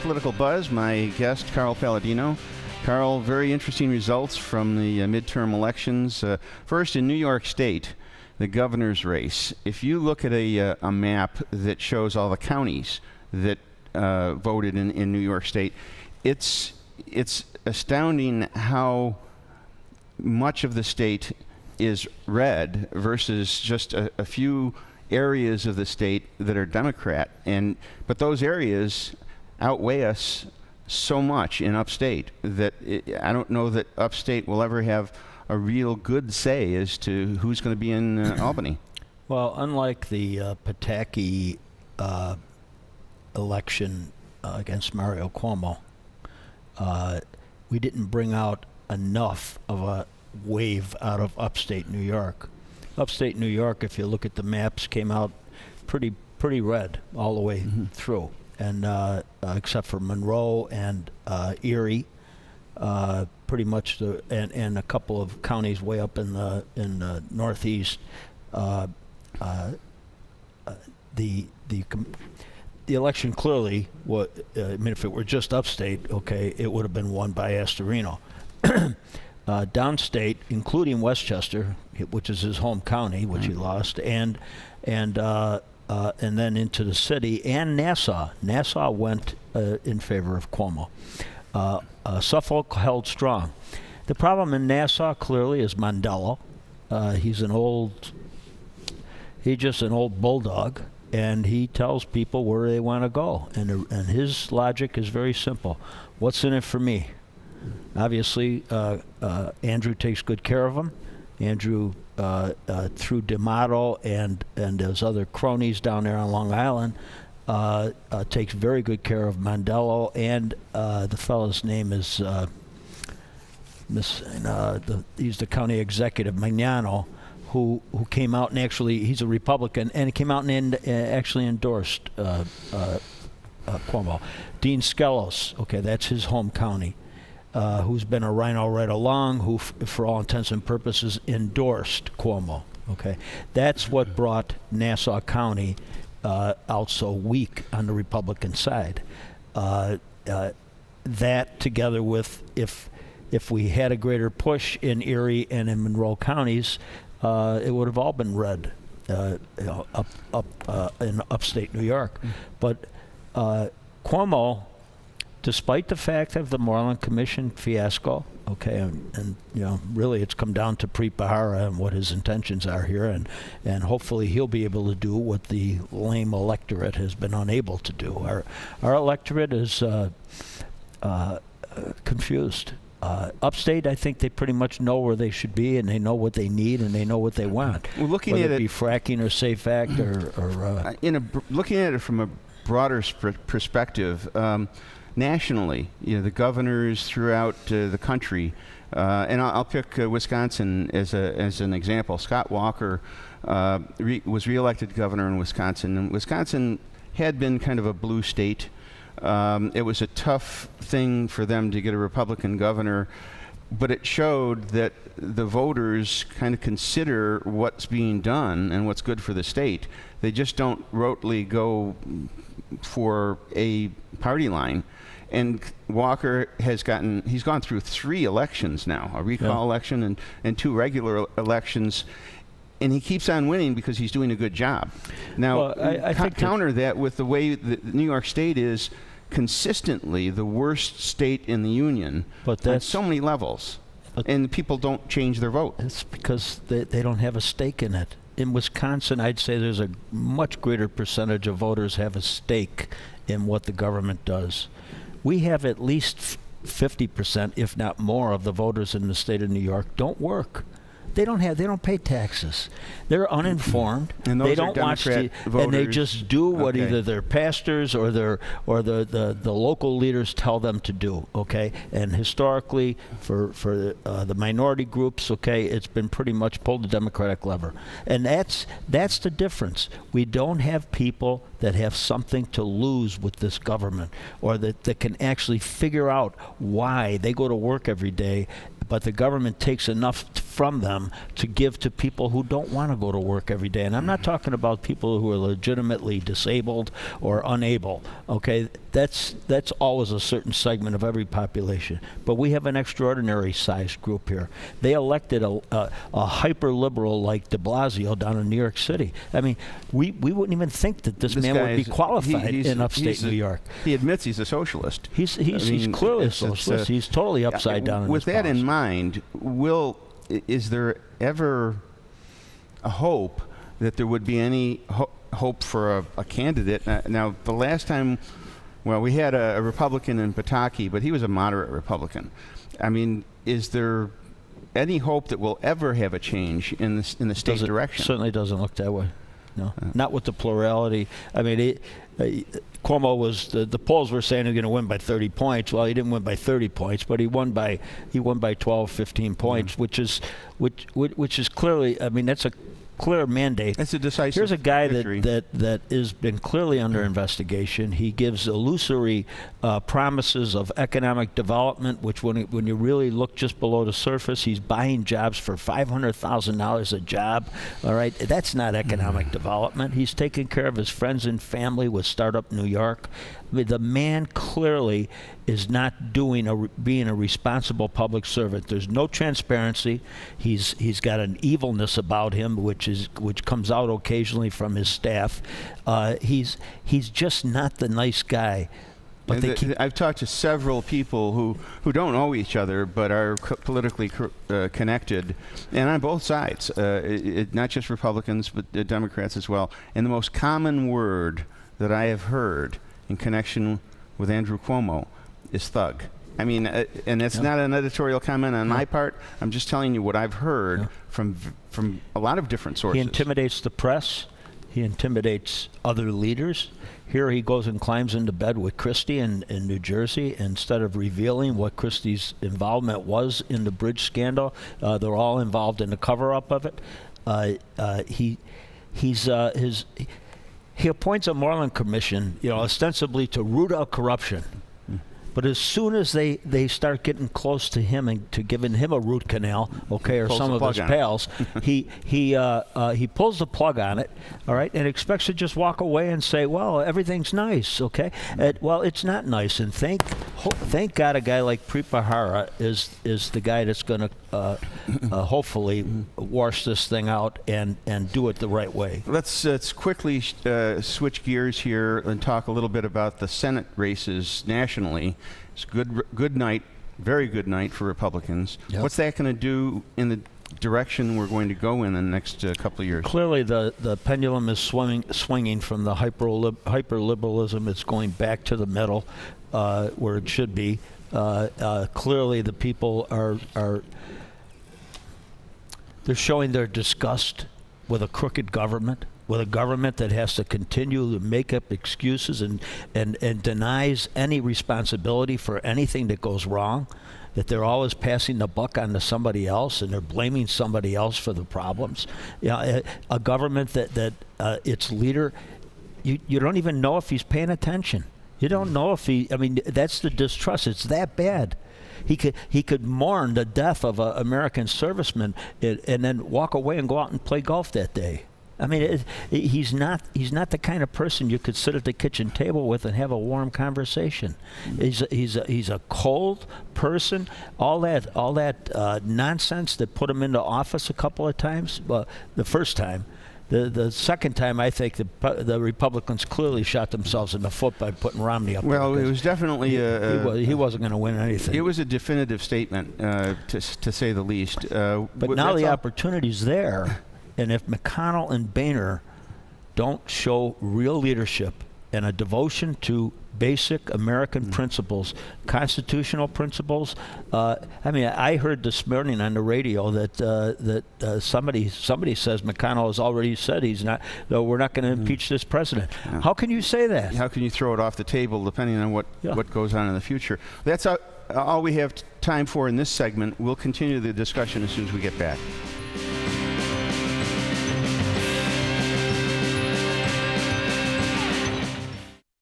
Political Buzz. My guest, Carl Palladino. Carl, very interesting results from the midterm elections. First, in New York State, the governor's race. If you look at a map that shows all the counties that voted in New York State, it's astounding how much of the state is red versus just a few areas of the state that are Democrat. But those areas outweigh us so much in upstate that I don't know that upstate will ever have a real good say as to who's going to be in Albany. Well, unlike the Pataki election against Mario Cuomo, we didn't bring out enough of a wave out of upstate New York. Upstate New York, if you look at the maps, came out pretty red all the way through, and except for Monroe and Erie, pretty much and a couple of counties way up in the northeast. The election clearly, I mean, if it were just upstate, okay, it would have been won by Astorino. Downstate, including Westchester, which is his home county, which he lost, and then into the city, and Nassau. Nassau went in favor of Cuomo. Suffolk held strong. The problem in Nassau clearly is Mondello. He's just an old bulldog, and he tells people where they want to go. And his logic is very simple. What's in it for me? Obviously, Andrew takes good care of him. Andrew, through D'Amato and those other cronies down there on Long Island, takes very good care of Mondello, and the fellow's name is he's the county executive, Magnano, who came out and actually, he's a Republican, and he came out and actually endorsed Cuomo. Dean Skelos, okay, that's his home county. Who's been a rhino right along, who, for all intents and purposes, endorsed Cuomo. Okay, that's what brought Nassau County out so weak on the Republican side. That, together with if we had a greater push in Erie and in Monroe counties, it would have all been red up in upstate New York. But Cuomo, despite the fact of the Moreland Commission fiasco, okay, and really it's come down to Preet Bharara and what his intentions are here, and hopefully he'll be able to do what the lame electorate has been unable to do. Our electorate is confused. Upstate, I think they pretty much know where they should be, and they know what they need, and they know what they want. Well, looking whether at it be fracking or Safe Act or looking at it from a broader perspective. Nationally, the governors throughout the country, and I'll pick Wisconsin as an example. Scott Walker was reelected governor in Wisconsin, and Wisconsin had been kind of a blue state. It was a tough thing for them to get a Republican governor, but it showed that the voters kind of consider what's being done and what's good for the state. They just don't rotely go for a party line. And Walker he's gone through 3 elections now, a recall election and 2 regular elections, and he keeps on winning because he's doing a good job. Now, I think counter that with the way that New York State is consistently the worst state in the union on so many levels, and people don't change their vote. It's because they don't have a stake in it. In Wisconsin, I'd say there's a much greater percentage of voters have a stake in what the government does. We have at least 50%, if not more, of the voters in the state of New York don't work. They don't pay taxes. They're uninformed. And those they don't watch voters. And they just do what either their pastors or the local leaders tell them to do. Okay, and historically, for the minority groups, okay, it's been pretty much pulled the Democratic lever, and that's the difference. We don't have people that have something to lose with this government, or that can actually figure out why they go to work every day, but the government takes enough from them to give to people who don't want to go to work every day. And I'm not talking about people who are legitimately disabled or unable. Okay, that's always a certain segment of every population. But we have an extraordinary sized group here. They elected a hyper liberal like de Blasio down in New York City. I mean, we wouldn't even think that this man would be qualified in upstate New York. He admits he's a socialist. He's clearly a socialist. He's totally upside down. With that in mind, is there ever a hope that there would be any hope for a candidate? Now, the last time, well, we had a Republican in Pataki, but he was a moderate Republican. I mean, is there any hope that we'll ever have a change in the state direction? Certainly doesn't look that way. No, not with the plurality. I mean, Cuomo was the polls were saying he was going to win by 30 points. Well, he didn't win by 30 points, but he won by 12, 15 points, which is clearly. I mean, that's a clear mandate. That's a decisive Here's a guy victory. that has been clearly under investigation. He gives illusory promises of economic development, which when you really look just below the surface, he's buying jobs for $500,000 a job. All right, that's not economic development. He's taking care of his friends and family with Startup New York. I mean, the man clearly is not being a responsible public servant. There's no transparency. He's got an evilness about him, which comes out occasionally from his staff. He's just not the nice guy. But I've talked to several people who don't know each other but are politically connected, and on both sides, not just Republicans but Democrats as well. And the most common word that I have heard in connection with Andrew Cuomo is thug. I mean, and it's not an editorial comment on my part. I'm just telling you what I've heard from a lot of different sources. He intimidates the press. He intimidates other leaders. Here he goes and climbs into bed with Christie in New Jersey. Instead of revealing what Christie's involvement was in the bridge scandal, they're all involved in the cover-up of it. He appoints a Moreland Commission, ostensibly to root out corruption. But as soon as they start getting close to him and to giving him a root canal, or some of his pals, he pulls the plug on it, all right, and expects to just walk away and say, well, everything's nice, okay? Well, it's not nice, and thank God a guy like Pripahara is the guy that's going to hopefully wash this thing out and do it the right way. Let's quickly switch gears here and talk a little bit about the Senate races nationally. It's good night, very good night for Republicans. Yep. What's that going to do in the direction we're going to go in the next couple of years? Clearly, the pendulum is swinging from the hyper-liberalism. It's going back to the middle, where it should be. Clearly, the people they're showing their disgust with a crooked government, with a government that has to continue to make up excuses and denies any responsibility for anything that goes wrong, that they're always passing the buck on to somebody else and they're blaming somebody else for the problems. A government that its leader, you don't even know if he's paying attention. You don't know if that's the distrust. It's that bad. He could mourn the death of an American serviceman and then walk away and go out and play golf that day. I mean, he's not the kind of person you could sit at the kitchen table with and have a warm conversation. He's a cold person. All that nonsense that put him into office a couple of times. Well, the first time. The second time, I think the Republicans clearly shot themselves in the foot by putting Romney up there. Well, it was definitely he wasn't going to win anything. It was a definitive statement, to say the least. But now the opportunity's there, and if McConnell and Boehner don't show real leadership and a devotion to basic American principles, constitutional principles. I heard this morning on the radio that somebody says McConnell has already said we're not going to impeach this president. Yeah. How can you say that? How can you throw it off the table depending on what goes on in the future? That's all we have time for in this segment. We'll continue the discussion as soon as we get back.